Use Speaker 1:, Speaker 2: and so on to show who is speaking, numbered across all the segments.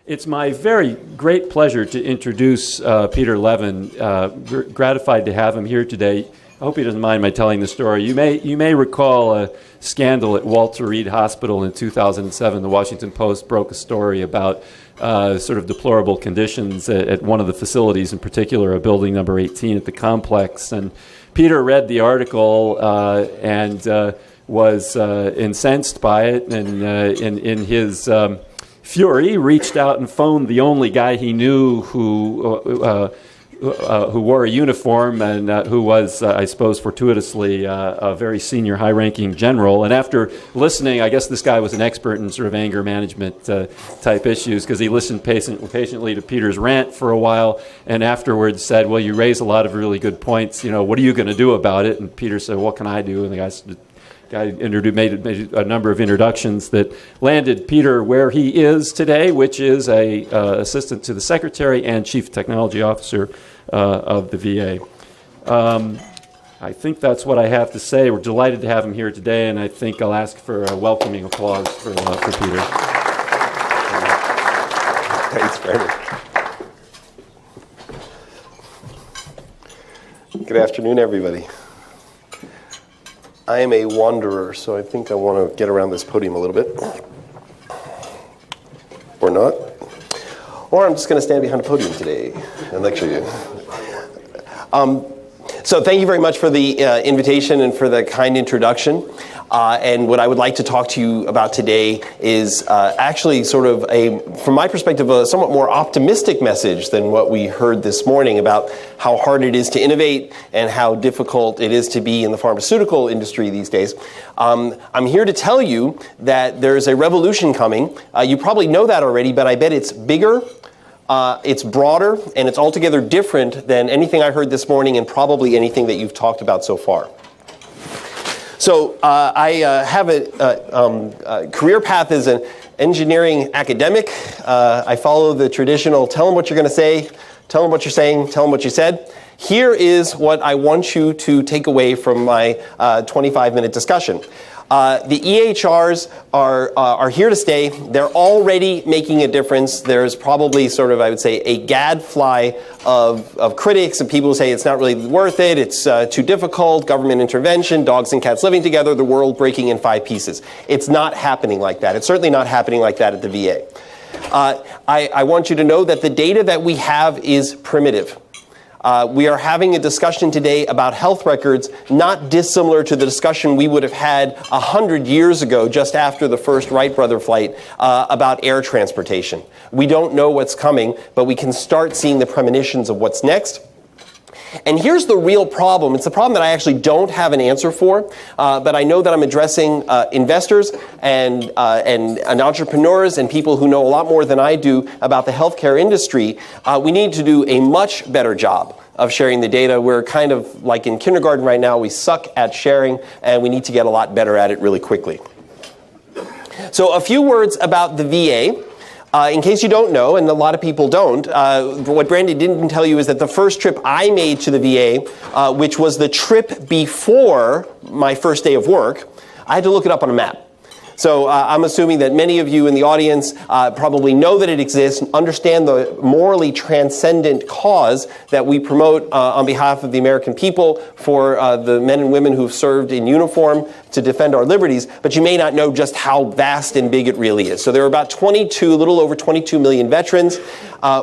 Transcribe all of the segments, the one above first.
Speaker 1: It's my very great pleasure to introduce Peter Levin. Gratified to have him here today. I hope he doesn't mind my telling the story. You may recall a scandal at Walter Reed Hospital in 2007. The Washington Post broke a story about sort of deplorable conditions at one of the facilities, in particular, a building number 18 at the complex. And Peter read the article and was incensed by it, and in his fury, reached out and phoned the only guy he knew who wore a uniform and who was, I suppose, fortuitously a very senior, high-ranking general. And after listening, I guess this guy was an expert in sort of anger management type issues, because he listened patiently to Peter's rant for a while, and afterwards said, "Well, you raise a lot of really good points. What are you going to do about it?" And Peter said, "What can I do?" And the guy made a number of introductions that landed Peter where he is today, which is a assistant to the secretary and chief technology officer of the VA. I think that's what I have to say. We're delighted to have him here today, and I think I'll ask for a welcoming applause for Peter.
Speaker 2: Thanks, Brandon. Good afternoon, everybody. I am a wanderer, so I think I want to get around this podium a little bit. Or not. Or I'm just going to stand behind a podium today and lecture you. So thank you very much for the invitation and for the kind introduction. And what I would like to talk to you about today is actually sort of from my perspective, a somewhat more optimistic message than what we heard this morning about how hard it is to innovate and how difficult it is to be in the pharmaceutical industry these days. I'm here to tell you that there's a revolution coming. You probably know that already, but I bet it's bigger. It's broader, and it's altogether different than anything I heard this morning and probably anything that you've talked about so far. So I have a career path as an engineering academic. I follow the traditional tell them what you're going to say, tell them what you're saying, tell them what you said. Here is what I want you to take away from my 25-minute discussion. The EHRs are here to stay. They're already making a difference. There's probably sort of, I would say, a gadfly of critics and people who say it's not really worth it, it's too difficult, government intervention, dogs and cats living together, the world breaking in 5 pieces. It's not happening like that. It's certainly not happening like that at the VA. I want you to know that the data that we have is primitive. We are having a discussion today about health records not dissimilar to the discussion we would have had 100 years ago, just after the first Wright brother flight, about air transportation. We don't know what's coming, but we can start seeing the premonitions of what's next. And here's the real problem. It's the problem that I actually don't have an answer for, but I know that I'm addressing investors and entrepreneurs and people who know a lot more than I do about the healthcare industry. We need to do a much better job of sharing the data. We're kind of like in kindergarten right now. We suck at sharing, and we need to get a lot better at it really quickly. So a few words about the VA. In case you don't know, and a lot of people don't, what Brandon didn't tell you is that the first trip I made to the VA, which was the trip before my first day of work, I had to look it up on a map. So I'm assuming that many of you in the audience probably know that it exists, understand the morally transcendent cause that we promote on behalf of the American people for the men and women who've served in uniform to defend our liberties, but you may not know just how vast and big it really is. So there are about a little over 22 million veterans.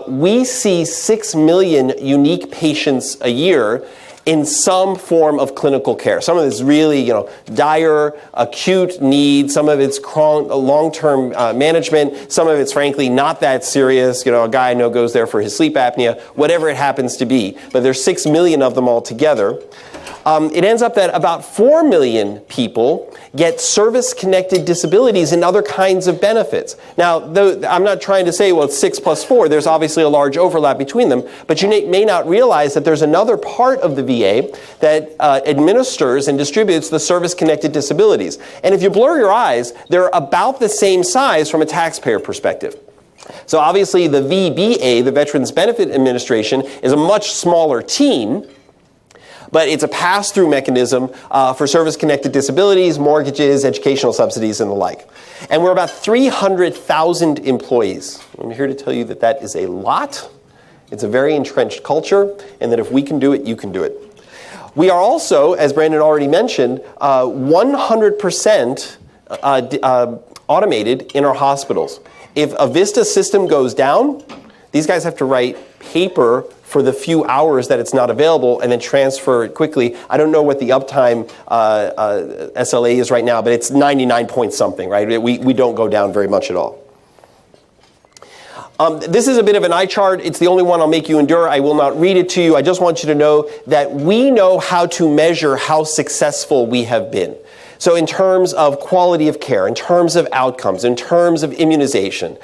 Speaker 2: We see 6 million unique patients a year in some form of clinical care. Some of it's really, dire, acute need. Some of it's long-term management. Some of it's, frankly, not that serious. A guy I know goes there for his sleep apnea, whatever it happens to be. But there's 6 million of them altogether. It ends up that about 4 million people get service-connected disabilities and other kinds of benefits. Now, I'm not trying to say, well, it's 6 plus 4. There's obviously a large overlap between them. But you may not realize that there's another part of the VA that administers and distributes the service-connected disabilities. And if you blur your eyes, they're about the same size from a taxpayer perspective. So obviously, the VBA, the Veterans Benefit Administration, is a much smaller team. but it's a pass-through mechanism for service-connected disabilities, mortgages, educational subsidies, and the like. And we're about 300,000 employees. I'm here to tell you that that is a lot. It's a very entrenched culture, and that if we can do it, you can do it. We are also, as Brandon already mentioned, 100% automated in our hospitals. If a Vista system goes down, these guys have to write paper for the few hours that it's not available and then transfer it quickly. I don't know what the uptime SLA is right now, but it's 99 point something, right? We don't go down very much at all. This is a bit of an eye chart. It's the only one I'll make you endure. I will not read it to you. I just want you to know that we know how to measure how successful we have been. So in terms of quality of care, in terms of outcomes, in terms of immunization,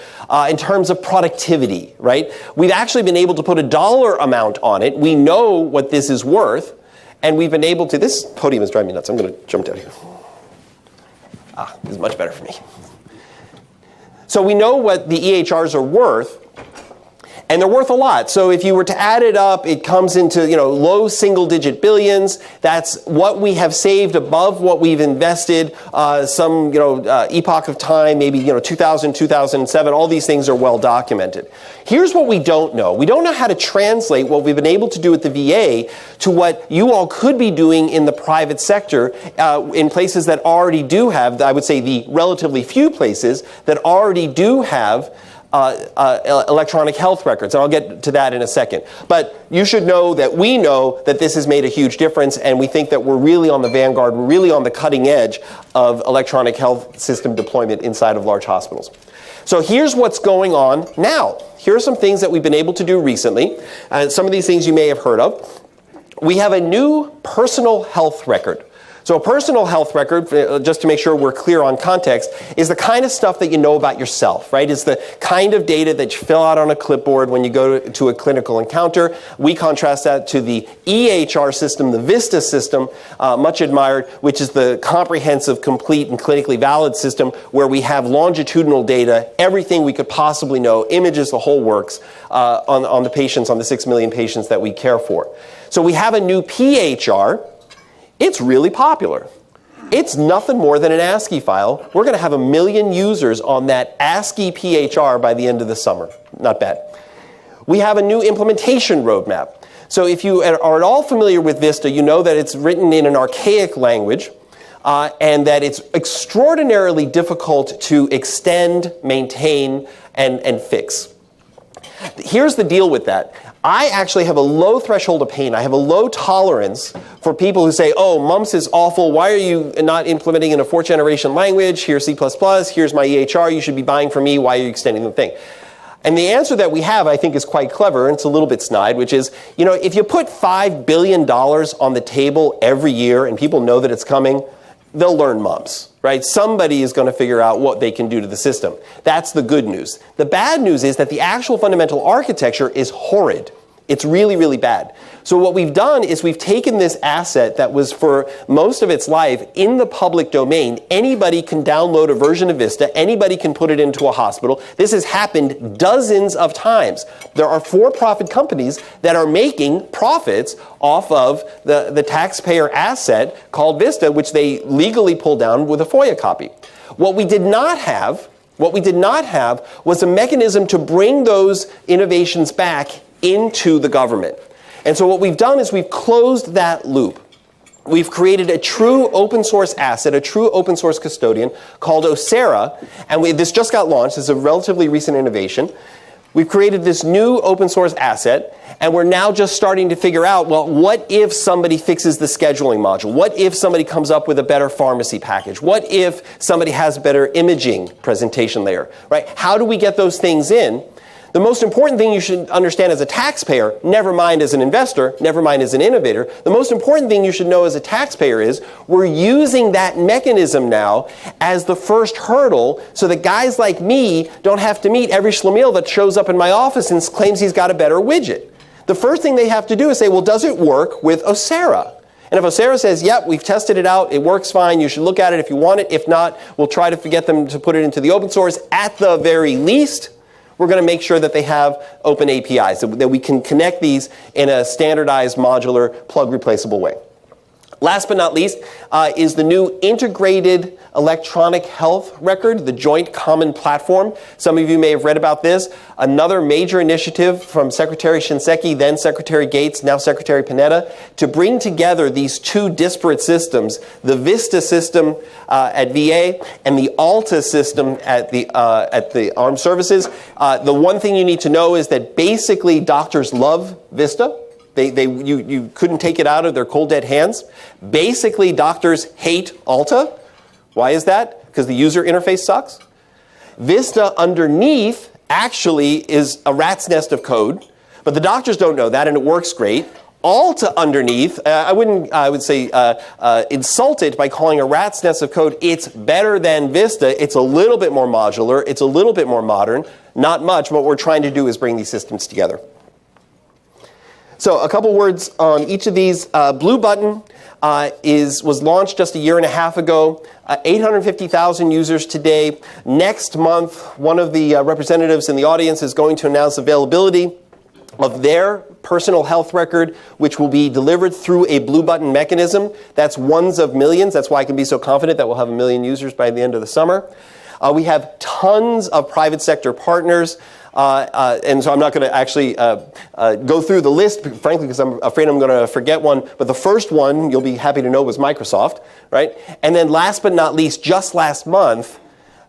Speaker 2: in terms of productivity, right? We've actually been able to put a dollar amount on it. We know what this is worth, and we've been able to... This podium is driving me nuts. I'm going to jump down here. This is much better for me. So we know what the EHRs are worth, and they're worth a lot. So if you were to add it up, it comes into low single-digit billions. That's what we have saved above what we've invested. Some epoch of time, maybe 2000, 2007. All these things are well documented. Here's what we don't know. We don't know how to translate what we've been able to do at the VA to what you all could be doing in the private sector in places that already do have, I would say the relatively few places that already do have electronic health records, and I'll get to that in a second. But you should know that we know that this has made a huge difference, and we think that we're really on the vanguard, we're really on the cutting edge of electronic health system deployment inside of large hospitals. So here's what's going on now. Here are some things that we've been able to do recently. Some of these things you may have heard of. We have a new personal health record. So a personal health record, just to make sure we're clear on context, is the kind of stuff that you know about yourself, right? It's the kind of data that you fill out on a clipboard when you go to a clinical encounter. We contrast that to the EHR system, the Vista system, much admired, which is the comprehensive, complete, and clinically valid system where we have longitudinal data, everything we could possibly know, images, the whole works, on the patients, on the 6 million patients that we care for. So we have a new PHR. It's really popular. It's nothing more than an ASCII file. We're going to have 1 million users on that ASCII PHR by the end of the summer. Not bad. We have a new implementation roadmap. So if you are at all familiar with Vista, you know that it's written in an archaic language and that it's extraordinarily difficult to extend, maintain, and fix. Here's the deal with that. I actually have a low threshold of pain. I have a low tolerance for people who say, oh, mumps is awful. Why are you not implementing in a 4th generation language? Here's C++. Here's my EHR. You should be buying from me. Why are you extending the thing? And the answer that we have, I think, is quite clever, and it's a little bit snide, which is, if you put $5 billion on the table every year and people know that it's coming, they'll learn mumps, right? Somebody is going to figure out what they can do to the system. That's the good news. The bad news is that the actual fundamental architecture is horrid. It's really, really bad. So what we've done is we've taken this asset that was for most of its life in the public domain. Anybody can download a version of Vista. Anybody can put it into a hospital. This has happened dozens of times. There are for-profit companies that are making profits off of the taxpayer asset called Vista, which they legally pull down with a FOIA copy. What we did not have was a mechanism to bring those innovations back into the government. And so what we've done is we've closed that loop. We've created a true open source asset, a true open source custodian called Ocera, and this just got launched. It's a relatively recent innovation. We've created this new open source asset, and we're now just starting to figure out, well, what if somebody fixes the scheduling module? What if somebody comes up with a better pharmacy package? What if somebody has a better imaging presentation layer, right? How do we get those things in? The most important thing you should understand as a taxpayer, never mind as an investor, never mind as an innovator, the most important thing you should know as a taxpayer is we're using that mechanism now as the first hurdle so that guys like me don't have to meet every schlemiel that shows up in my office and claims he's got a better widget. The first thing they have to do is say, well, does it work with Ocera? And if Ocera says, yep, we've tested it out, it works fine, you should look at it if you want it. If not, we'll try to get them to put it into the open source. At the very least, we're going to make sure that they have open APIs, that we can connect these in a standardized, modular, plug-replaceable way. Last but not least is the new integrated electronic health record, the Joint Common Platform. Some of you may have read about this. Another major initiative from Secretary Shinseki, then Secretary Gates, now Secretary Panetta, to bring together these two disparate systems, the VISTA system at VA and the ALTA system at the Armed Services. The one thing you need to know is that basically doctors love VISTA. You couldn't take it out of their cold dead hands. Basically, doctors hate ALTA. Why is that? Because the user interface sucks. VISTA underneath actually is a rat's nest of code, but the doctors don't know that, and it works great. ALTA underneath, I would say insult it by calling a rat's nest of code. It's better than VISTA. It's a little bit more modular. It's a little bit more modern. Not much. What we're trying to do is bring these systems together. So a couple words on each of these. Blue Button was launched just a year and a half ago. 850,000 users today. Next month, one of the representatives in the audience is going to announce availability of their personal health record, which will be delivered through a Blue Button mechanism. That's ones of millions. That's why I can be so confident that we'll have 1 million users by the end of the summer. We have tons of private sector partners. And so I'm not going to actually go through the list, frankly, because I'm afraid I'm going to forget one. But the first one, you'll be happy to know, was Microsoft, right? And then last but not least, just last month,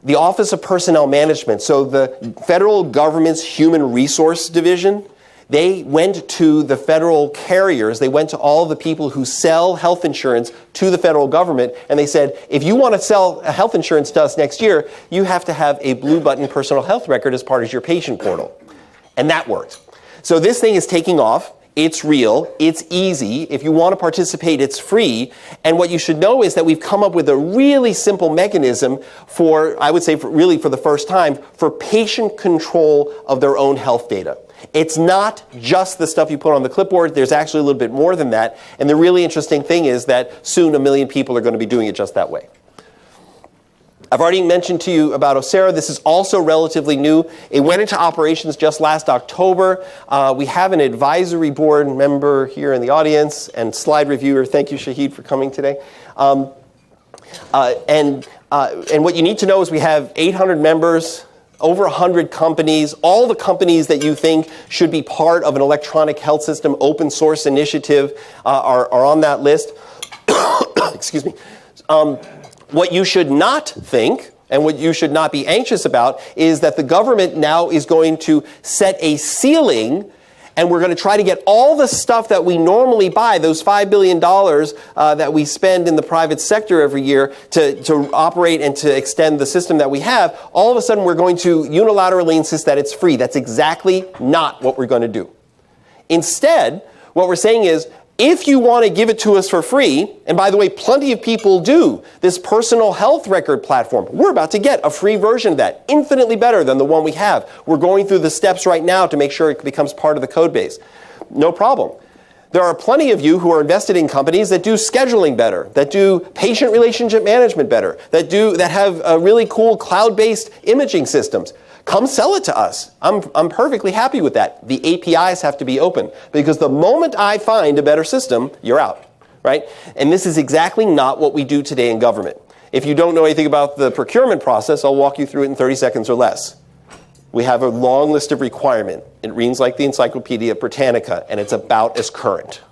Speaker 2: the Office of Personnel Management, so the federal government's Human Resource Division, they went to the federal carriers, they went to all the people who sell health insurance to the federal government, and they said, if you want to sell health insurance to us next year, you have to have a Blue Button personal health record as part of your patient portal. And that worked. So this thing is taking off. It's real. It's easy. If you want to participate, it's free. And what you should know is that we've come up with a really simple mechanism for, I would say, really for the first time, for patient control of their own health data. It's not just the stuff you put on the clipboard. There's actually a little bit more than that. And the really interesting thing is that soon 1 million people are going to be doing it just that way. I've already mentioned to you about Osera. This is also relatively new. It went into operations just last October. We have an advisory board member here in the audience and slide reviewer. Thank you, Shahid, for coming today. And what you need to know is we have 800 members, over 100 companies, all the companies that you think should be part of an electronic health system open source initiative are on that list. Excuse me. What you should not think, and what you should not be anxious about, is that the government now is going to set a ceiling, and we're going to try to get all the stuff that we normally buy, those $5 billion that we spend in the private sector every year to operate and to extend the system that we have, all of a sudden we're going to unilaterally insist that it's free. That's exactly not what we're going to do. Instead, what we're saying is, if you want to give it to us for free, and by the way, plenty of people do, this personal health record platform, we're about to get a free version of that, infinitely better than the one we have. We're going through the steps right now to make sure it becomes part of the code base. No problem. There are plenty of you who are invested in companies that do scheduling better, that do patient relationship management better, that have really cool cloud-based imaging systems. Come sell it to us. I'm perfectly happy with that. The APIs have to be open, because the moment I find a better system, you're out, right? And this is exactly not what we do today in government. If you don't know anything about the procurement process, I'll walk you through it in 30 seconds or less. We have a long list of requirements. It reads like the Encyclopedia Britannica, and it's about as current.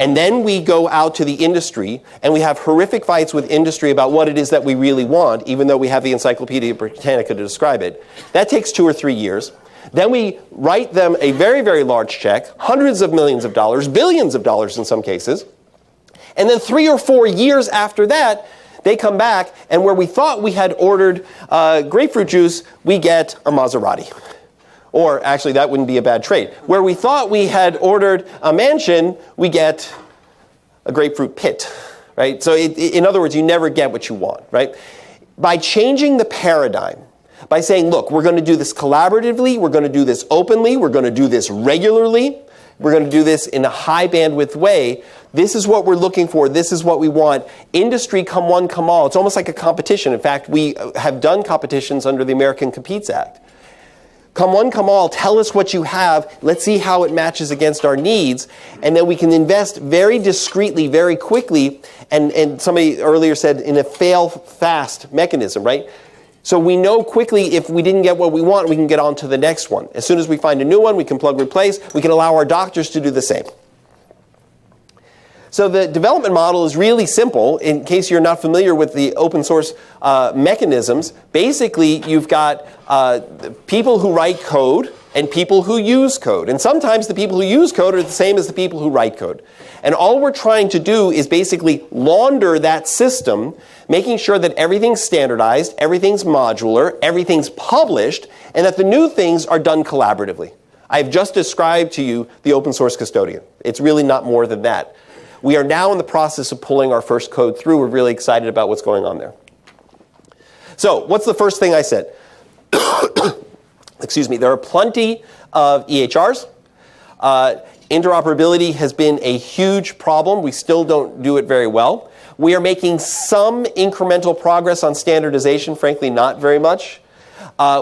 Speaker 2: And then we go out to the industry, and we have horrific fights with industry about what it is that we really want, even though we have the Encyclopedia Britannica to describe it. That takes 2 or 3 years. Then we write them a very, very large check, hundreds of millions of dollars, billions of dollars in some cases. And then 3 or 4 years after that, they come back, and where we thought we had ordered grapefruit juice, we get a Maserati. Or actually, that wouldn't be a bad trade. Where we thought we had ordered a mansion, we get a grapefruit pit, right? So in other words, you never get what you want, right? By changing the paradigm, by saying, look, we're going to do this collaboratively, we're going to do this openly, we're going to do this regularly, we're going to do this in a high bandwidth way, this is what we're looking for, this is what we want. Industry, come one, come all. It's almost like a competition. In fact, we have done competitions under the American Competes Act. Come one, come all, tell us what you have. Let's see how it matches against our needs. And then we can invest very discreetly, very quickly. And somebody earlier said in a fail-fast mechanism, right? So we know quickly if we didn't get what we want, we can get on to the next one. As soon as we find a new one, we can plug replace. We can allow our doctors to do the same. So the development model is really simple. In case you're not familiar with the open source mechanisms, basically you've got people who write code and people who use code. And sometimes the people who use code are the same as the people who write code. And all we're trying to do is basically launder that system, making sure that everything's standardized, everything's modular, everything's published, and that the new things are done collaboratively. I've just described to you the open source custodian. It's really not more than that. We are now in the process of pulling our first code through. We're really excited about what's going on there. So, what's the first thing I said? Excuse me. There are plenty of EHRs. Interoperability has been a huge problem. We still don't do it very well. We are making some incremental progress on standardization, frankly, not very much.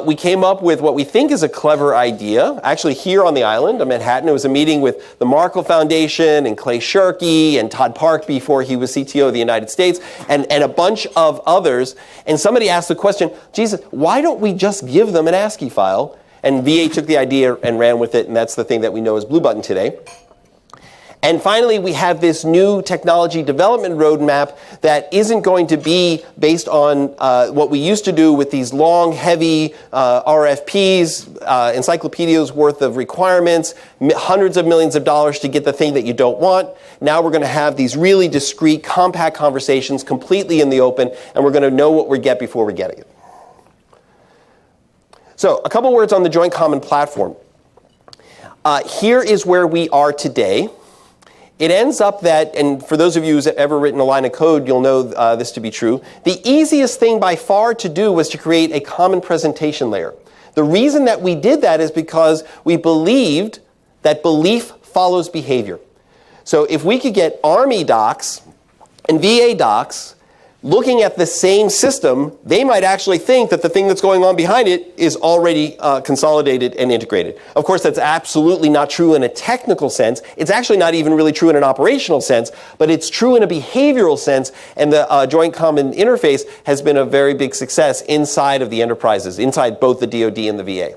Speaker 2: We came up with what we think is a clever idea. Actually, here on the island of Manhattan, it was a meeting with the Markle Foundation and Clay Shirky and Todd Park before he was CTO of the United States and a bunch of others. And somebody asked the question, Jesus, why don't we just give them an ASCII file? And VA took the idea and ran with it, and that's the thing that we know as Blue Button today. And finally, we have this new technology development roadmap that isn't going to be based on what we used to do with these long, heavy RFPs, encyclopedias worth of requirements, hundreds of millions of dollars to get the thing that you don't want. Now we're going to have these really discrete, compact conversations completely in the open, and we're going to know what we get before we get it. So, a couple words on the Joint Common Platform. Here is where we are today. It ends up that, and for those of you who've ever written a line of code, you'll know this to be true. The easiest thing by far to do was to create a common presentation layer. The reason that we did that is because we believed that belief follows behavior. So if we could get Army docs and VA docs looking at the same system, they might actually think that the thing that's going on behind it is already consolidated and integrated. Of course, that's absolutely not true in a technical sense. It's actually not even really true in an operational sense, but it's true in a behavioral sense, and the Joint Common Interface has been a very big success inside of the enterprises, inside both the DoD and the VA.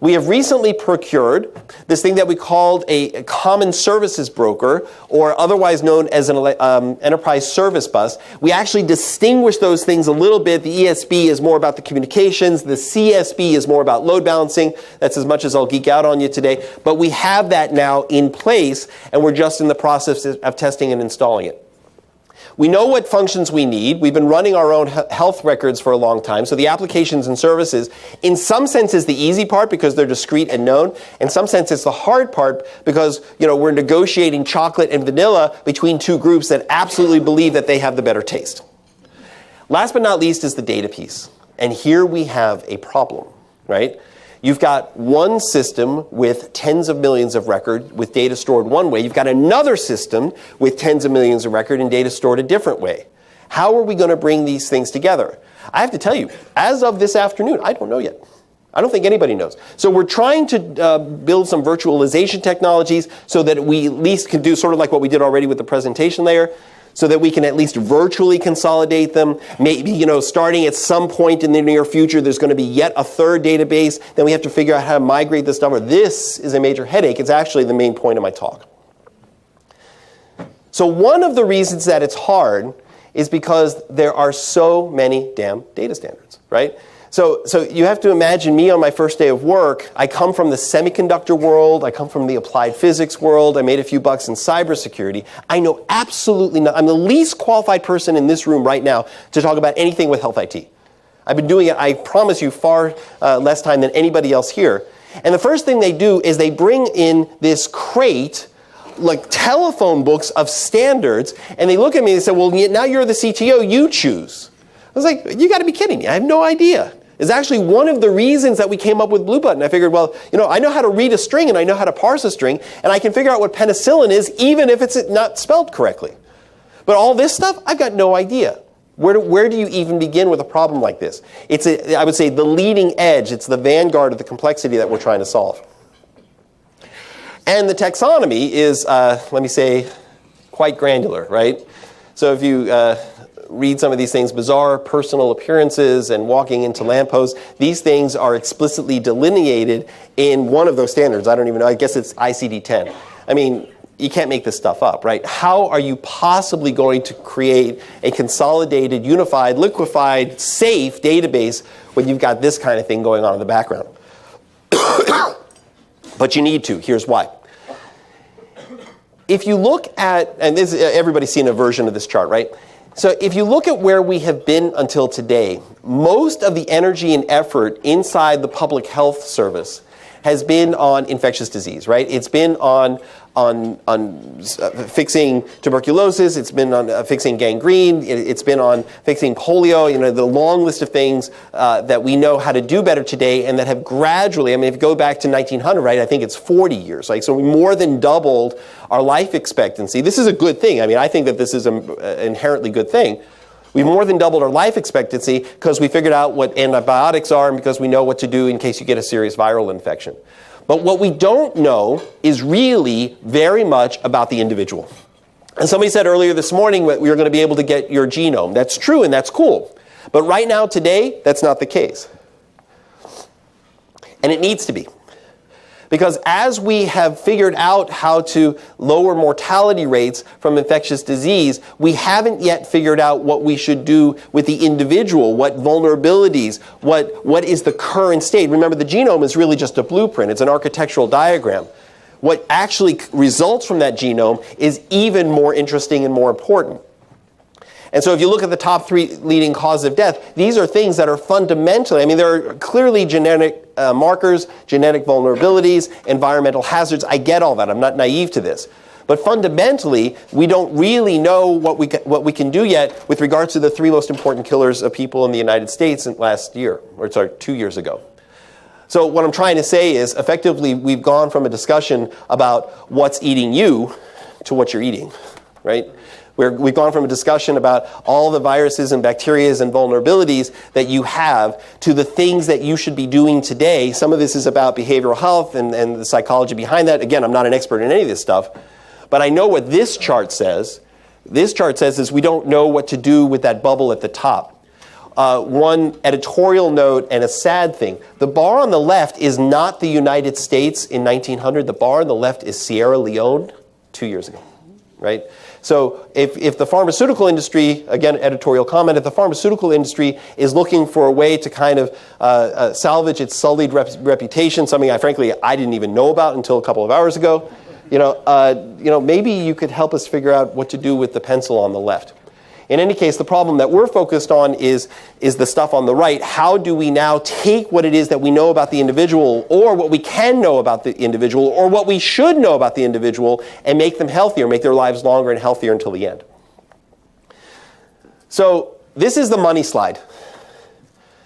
Speaker 2: We have recently procured this thing that we called a common services broker, or otherwise known as an enterprise service bus. We actually distinguish those things a little bit. The ESB is more about the communications. The CSB is more about load balancing. That's as much as I'll geek out on you today. But we have that now in place, and we're just in the process of testing and installing it. We know what functions we need. We've been running our own health records for a long time. So the applications and services, in some sense, is the easy part because they're discrete and known. In some sense, it's the hard part because we're negotiating chocolate and vanilla between two groups that absolutely believe that they have the better taste. Last but not least is the data piece. And here we have a problem, right? You've got one system with tens of millions of records with data stored one way. You've got another system with tens of millions of records and data stored a different way. How are we going to bring these things together? I have to tell you, as of this afternoon, I don't know yet. I don't think anybody knows. So we're trying to build some virtualization technologies so that we at least can do sort of like what we did already with the presentation layer, so that we can at least virtually consolidate them. Maybe, starting at some point in the near future, there's going to be yet a third database. Then we have to figure out how to migrate this stuff. This is a major headache. It's actually the main point of my talk. So one of the reasons that it's hard is because there are so many damn data standards, right? So you have to imagine me on my first day of work. I come from the semiconductor world. I come from the applied physics world. I made a few bucks in cybersecurity. I know absolutely nothing. I'm the least qualified person in this room right now to talk about anything with health IT. I've been doing it, I promise you, far less time than anybody else here. And the first thing they do is they bring in this crate, like telephone books of standards, and they look at me and say, well, now you're the CTO, you choose. I was like, you got to be kidding me. I have no idea. It's actually one of the reasons that we came up with Blue Button. I figured, well, I know how to read a string and I know how to parse a string, and I can figure out what penicillin is even if it's not spelled correctly. But all this stuff, I've got no idea. Where do you even begin with a problem like this? It's, I would say, the leading edge. It's the vanguard of the complexity that we're trying to solve. And the taxonomy is, let me say, quite granular, right? So if you read some of these things, bizarre personal appearances and walking into lampposts, these things are explicitly delineated in one of those standards. I don't even know. I guess it's ICD-10. I mean, you can't make this stuff up, right? How are you possibly going to create a consolidated, unified, liquefied, safe database when you've got this kind of thing going on in the background? But you need to. Here's why. If you look at, and this, everybody's seen a version of this chart, right? So if you look at where we have been until today, most of the energy and effort inside the public health service has been on infectious disease, right? It's been on fixing tuberculosis. It's been on fixing gangrene. It's been on fixing polio. You know, the long list of things that we know how to do better today, and that have gradually. I mean, if you go back to 1900, right? I think it's 40 years. Like, so we more than doubled our life expectancy. This is a good thing. I mean, I think that this is an inherently good thing. We more than doubled our life expectancy because we figured out what antibiotics are and because we know what to do in case you get a serious viral infection. But what we don't know is really very much about the individual. And somebody said earlier this morning that we were going to be able to get your genome. That's true and that's cool. But right now, today, that's not the case. And it needs to be. Because as we have figured out how to lower mortality rates from infectious disease, we haven't yet figured out what we should do with the individual, what vulnerabilities, what is the current state. Remember, the genome is really just a blueprint. It's an architectural diagram. What actually results from that genome is even more interesting and more important. And so if you look at the top 3 leading causes of death, these are things that are fundamentally, I mean, there are clearly genetic markers, genetic vulnerabilities, environmental hazards. I get all that. I'm not naive to this. But fundamentally, we don't really know what we can do yet with regards to the 3 most important killers of people in the United States last year, or sorry, 2 years ago. So what I'm trying to say is, effectively, we've gone from a discussion about what's eating you to what you're eating, right? We've gone from a discussion about all the viruses and bacteria and vulnerabilities that you have to the things that you should be doing today. Some of this is about behavioral health and the psychology behind that. Again, I'm not an expert in any of this stuff, but I know what this chart says. This chart says is we don't know what to do with that bubble at the top. One editorial note and a sad thing. The bar on the left is not the United States in 1900. The bar on the left is Sierra Leone 2 years ago, right? So if the pharmaceutical industry, again, editorial comment, if the pharmaceutical industry is looking for a way to kind of salvage its sullied reputation, something I didn't even know about until a couple of hours ago, maybe you could help us figure out what to do with the pencil on the left. In any case, the problem that we're focused on is the stuff on the right. How do we now take what it is that we know about the individual, or what we can know about the individual, or what we should know about the individual, and make them healthier, make their lives longer and healthier until the end? So this is the money slide.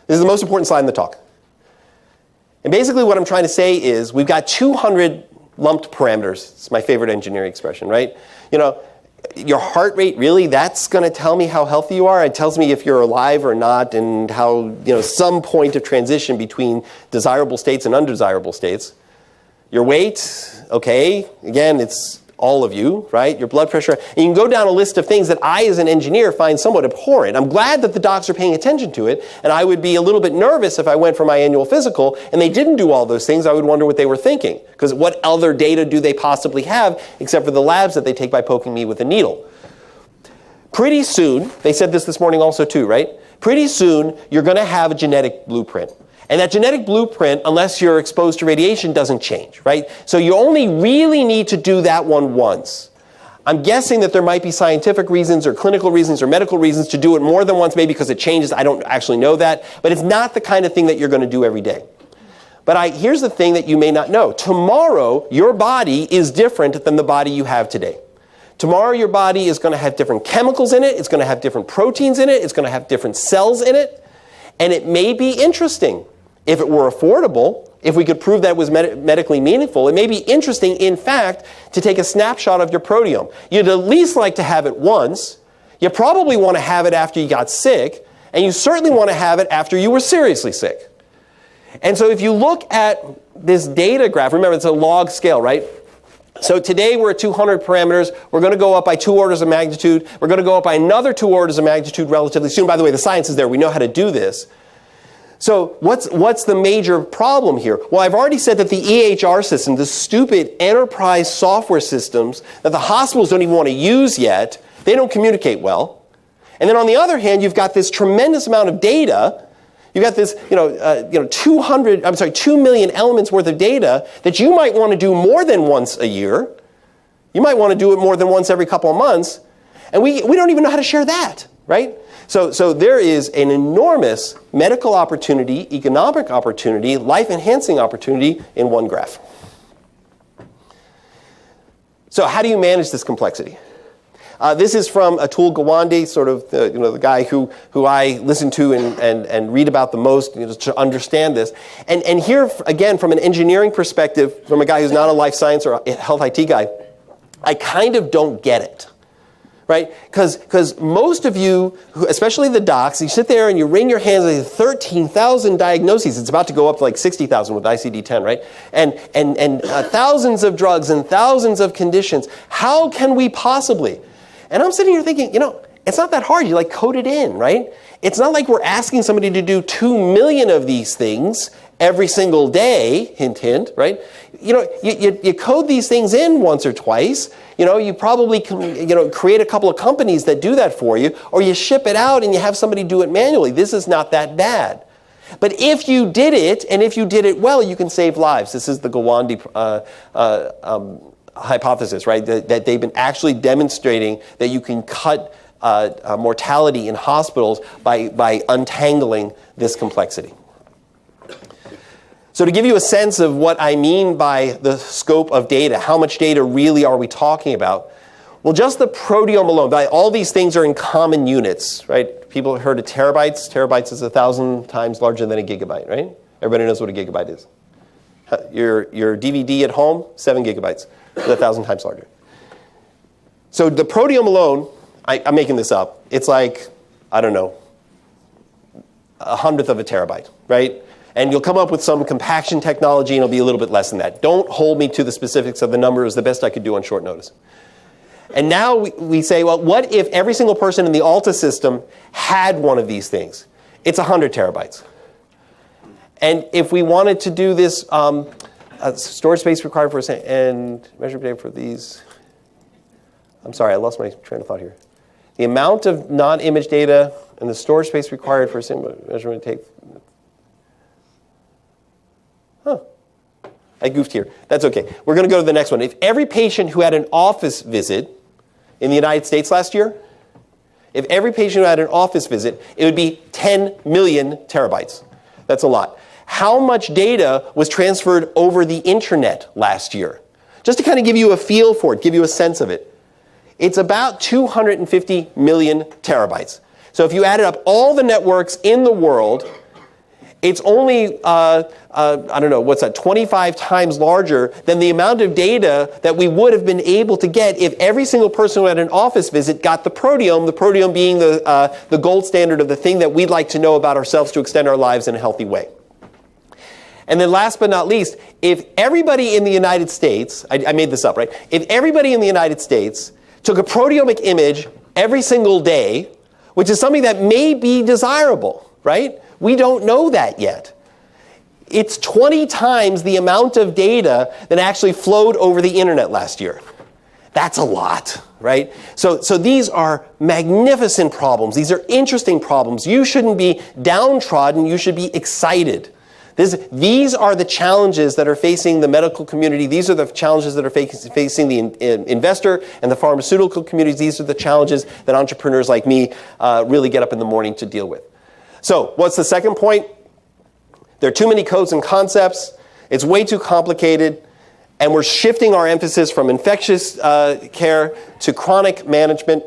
Speaker 2: This is the most important slide in the talk. And basically what I'm trying to say is we've got 200 lumped parameters. It's my favorite engineering expression, right? Your heart rate, really, that's going to tell me how healthy you are. It tells me if you're alive or not, and how, some point of transition between desirable states and undesirable states. Your weight, okay, again, it's all of you, right? Your blood pressure. And you can go down a list of things that I, as an engineer, find somewhat abhorrent. I'm glad that the docs are paying attention to it, and I would be a little bit nervous if I went for my annual physical and they didn't do all those things. I would wonder what they were thinking, because what other data do they possibly have except for the labs that they take by poking me with a needle? Pretty soon, they said this morning also too, right? Pretty soon, you're going to have a genetic blueprint. And that genetic blueprint, unless you're exposed to radiation, doesn't change, right? So you only really need to do that one once. I'm guessing that there might be scientific reasons or clinical reasons or medical reasons to do it more than once, maybe because it changes. I don't actually know that. But it's not the kind of thing that you're going to do every day. But here's the thing that you may not know. Tomorrow, your body is different than the body you have today. Tomorrow, your body is going to have different chemicals in it. It's going to have different proteins in it. It's going to have different cells in it. And it may be interesting. If it were affordable, if we could prove that it was medically meaningful, it may be interesting, in fact, to take a snapshot of your proteome. You'd at least like to have it once. You probably want to have it after you got sick, and you certainly want to have it after you were seriously sick. And so if you look at this data graph, remember it's a log scale, right? So today we're at 200 parameters. We're going to go up by 2 orders of magnitude. We're going to go up by another 2 orders of magnitude relatively soon. By the way, the science is there. We know how to do this. So what's the major problem here? Well, I've already said that the EHR system, the stupid enterprise software systems that the hospitals don't even want to use yet, they don't communicate well. And then on the other hand, you've got this tremendous amount of data. You've got this, 2 million elements worth of data that you might want to do more than once a year. You might want to do it more than once every couple of months. And we don't even know how to share that, right? So there is an enormous medical opportunity, economic opportunity, life-enhancing opportunity in one graph. So how do you manage this complexity? This is from Atul Gawande, sort of the guy who I listen to and read about the most to understand this. And here, again, from an engineering perspective, from a guy who's not a life science or a health IT guy, I kind of don't get it. Right? Because most of you, especially the docs, you sit there and you wring your hands at 13,000 diagnoses. It's about to go up to like 60,000 with ICD-10, right? And thousands of drugs and thousands of conditions. How can we possibly? And I'm sitting here thinking, it's not that hard. You code it in, right? It's not like we're asking somebody to do 2 million of these things every single day, hint, hint, right? You code these things in once or twice. You probably can, create a couple of companies that do that for you, or you ship it out and you have somebody do it manually. This is not that bad. But if you did it, and if you did it well, you can save lives. This is the Gawande hypothesis, right? That they've been actually demonstrating that you can cut mortality in hospitals by untangling this complexity. So to give you a sense of what I mean by the scope of data, how much data really are we talking about? Well, just the proteome alone, all these things are in common units, right? People have heard of terabytes. Terabytes is 1,000 times larger than a gigabyte, right? Everybody knows what a gigabyte is. Your DVD at home, 7 gigabytes, 1,000 times larger. So the proteome alone, I'm making this up, it's like, I don't know, 1/100th of a terabyte, right? And you'll come up with some compaction technology, and it'll be a little bit less than that. Don't hold me to the specifics of the number. It was the best I could do on short notice. And now we say, well, what if every single person in the Alta system had one of these things? It's 100 terabytes. And if we wanted to do this, storage space required for and measurement data for these. I'm sorry, I lost my train of thought here. The amount of non-image data and the storage space required for measurement tape. I goofed here. That's okay. We're going to go to the next one. If every patient who had an office visit in the United States last year, if every patient who had an office visit, it would be 10 million terabytes. That's a lot. How much data was transferred over the internet last year? Just to kind of give you a feel for it, give you a sense of it. It's about 250 million terabytes. So if you added up all the networks in the world, it's only, 25 times larger than the amount of data that we would have been able to get if every single person who had an office visit got the proteome being the gold standard of the thing that we'd like to know about ourselves to extend our lives in a healthy way. And then last but not least, if everybody in the United States, I made this up, right? If everybody in the United States took a proteomic image every single day, which is something that may be desirable, right? We don't know that yet. It's 20 times the amount of data that actually flowed over the internet last year. That's a lot, right? So these are magnificent problems. These are interesting problems. You shouldn't be downtrodden. You should be excited. These are the challenges that are facing the medical community. These are the challenges that are facing the investor and the pharmaceutical communities. These are the challenges that entrepreneurs like me really get up in the morning to deal with. So what's the second point? There are too many codes and concepts. It's way too complicated. And we're shifting our emphasis from infectious care to chronic management.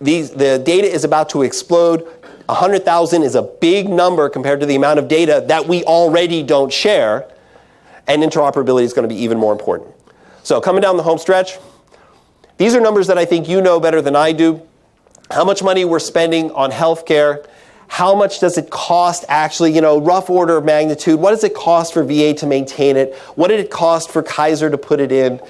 Speaker 2: The data is about to explode. 100,000 is a big number compared to the amount of data that we already don't share. And interoperability is going to be even more important. So coming down the home stretch, these are numbers that I think you know better than I do. how much money we're spending on healthcare, how much does it cost actually, rough order of magnitude, what does it cost for VA to maintain it, what did it cost for Kaiser to put it in,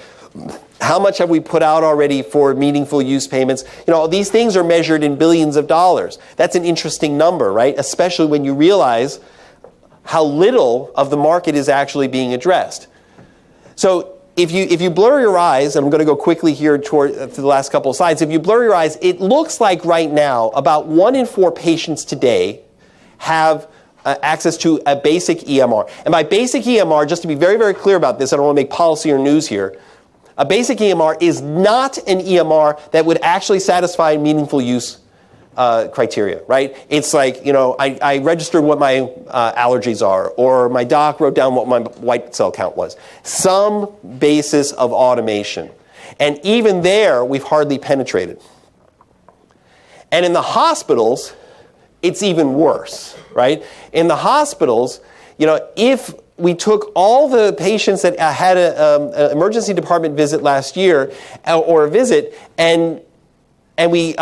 Speaker 2: how much have we put out already for meaningful use payments? These things are measured in billions of dollars. That's an interesting number, right? Especially when you realize how little of the market is actually being addressed. So if you blur your eyes, and I'm going to go quickly here to the last couple of slides, if you blur your eyes, it looks like right now about 1 in 4 patients today have access to a basic EMR. And by basic EMR, just to be very, very clear about this, I don't want to make policy or news here, a basic EMR is not an EMR that would actually satisfy meaningful use criteria, right? It's like, I registered what my allergies are, or my doc wrote down what my white cell count was. Some basis of automation. And even there, we've hardly penetrated. And in the hospitals, it's even worse, right? In the hospitals, if we took all the patients that had an emergency department visit last year, or a visit, and we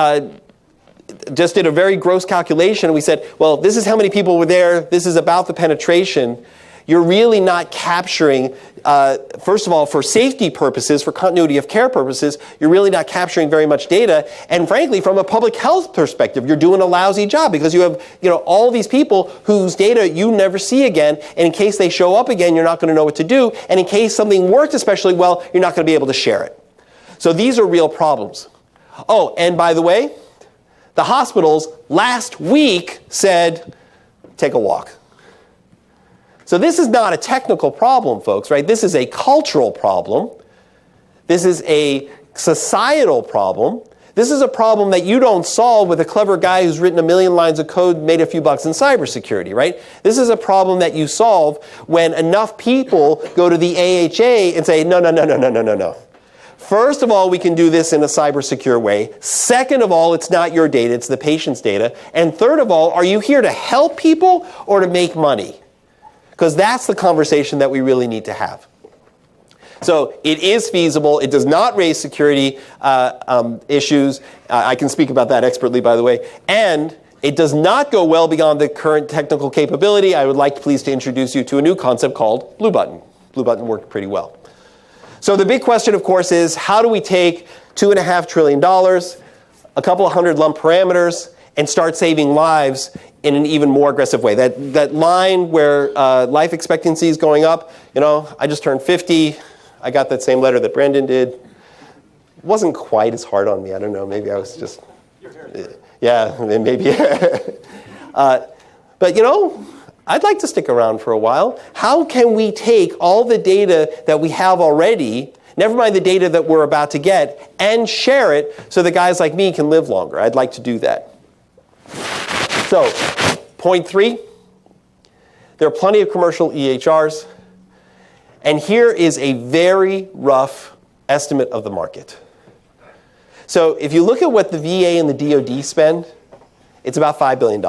Speaker 2: just did a very gross calculation, and we said, well, this is how many people were there, this is about the penetration, you're really not capturing, first of all, for safety purposes, for continuity of care purposes, you're really not capturing very much data. And frankly, from a public health perspective, you're doing a lousy job because you have all these people whose data you never see again. And in case they show up again, you're not going to know what to do. And in case something worked especially well, you're not going to be able to share it. So these are real problems. Oh, and by the way, the hospitals last week said, take a walk. So this is not a technical problem, folks, right? This is a cultural problem. This is a societal problem. This is a problem that you don't solve with a clever guy who's written 1 million lines of code, made a few bucks in cybersecurity, right? This is a problem that you solve when enough people go to the AHA and say, no. First of all, we can do this in a cyber secure way. Second of all, it's not your data, it's the patient's data. And third of all, are you here to help people or to make money? Because that's the conversation that we really need to have. So it is feasible. It does not raise security issues. I can speak about that expertly, by the way. And it does not go well beyond the current technical capability. I would like please to introduce you to a new concept called Blue Button. Blue Button worked pretty well. So the big question, of course, is how do we take $2.5 trillion, a couple of hundred lump parameters, and start saving lives in an even more aggressive way? That line where life expectancy is going up, I just turned 50. I got that same letter that Brandon did. It wasn't quite as hard on me. I don't know. Maybe I was just... Yeah, maybe. But, I'd like to stick around for a while. How can we take all the data that we have already, never mind the data that we're about to get, and share it so that guys like me can live longer? I'd like to do that. So, point 3, there are plenty of commercial EHRs, and here is a very rough estimate of the market. So if you look at what the VA and the DoD spend, it's about $5 billion.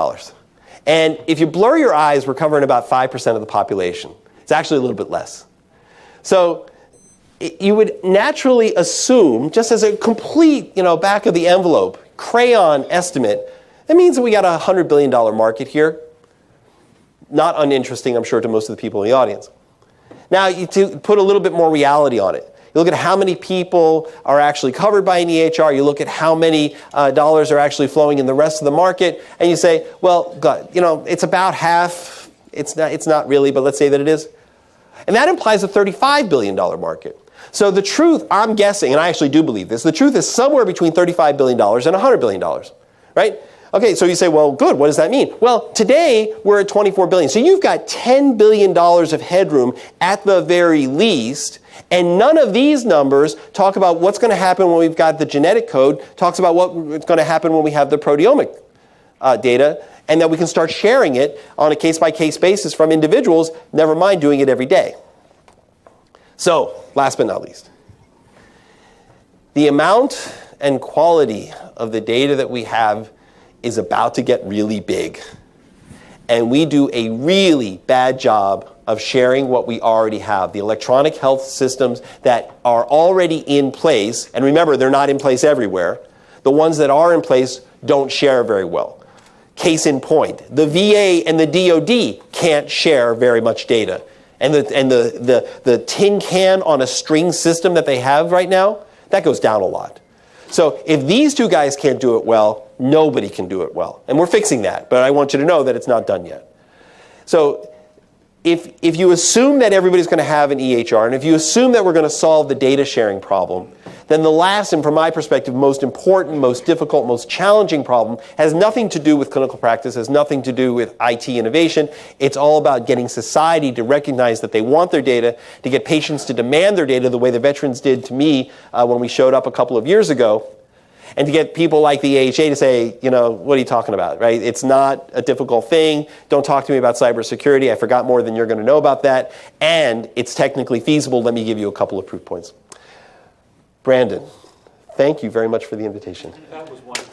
Speaker 2: And if you blur your eyes, we're covering about 5% of the population. It's actually a little bit less. So you would naturally assume, just as a complete, back of the envelope, crayon estimate, that means that we got a $100 billion market here. Not uninteresting, I'm sure, to most of the people in the audience. Now, to put a little bit more reality on it, you look at how many people are actually covered by an EHR, you look at how many dollars are actually flowing in the rest of the market, and you say, well, God, it's about half. It's not really, but let's say that it is. And that implies a $35 billion market. So the truth, I'm guessing, and I actually do believe this, the truth is somewhere between $35 billion and $100 billion, right? Okay, so you say, well, good, what does that mean? Well, today we're at $24 billion. So you've got $10 billion of headroom at the very least, and none of these numbers talk about what's going to happen when we've got the genetic code, talks about what's going to happen when we have the proteomic data, and that we can start sharing it on a case-by-case basis from individuals, never mind doing it every day. So, last but not least, the amount and quality of the data that we have is about to get really big. And we do a really bad job of sharing what we already have. The electronic health systems that are already in place, and remember, they're not in place everywhere. The ones that are in place don't share very well. Case in point, the VA and the DoD can't share very much data. And the tin can on a string system that they have right now, that goes down a lot. So if these two guys can't do it well, nobody can do it well. And we're fixing that, but I want you to know that it's not done yet. So if you assume that everybody's going to have an EHR, and if you assume that we're going to solve the data sharing problem, then the last, and from my perspective, most important, most difficult, most challenging problem has nothing to do with clinical practice, has nothing to do with IT innovation. It's all about getting society to recognize that they want their data, to get patients to demand their data the way the veterans did to me when we showed up a couple of years ago, and to get people like the AHA to say, you know, what are you talking about, right? It's not a difficult thing. Don't talk to me about cybersecurity. I forgot more than you're going to know about that. And it's technically feasible. Let me give you a couple of proof points. Brandon, thank you very much for the invitation.
Speaker 1: That was wonderful.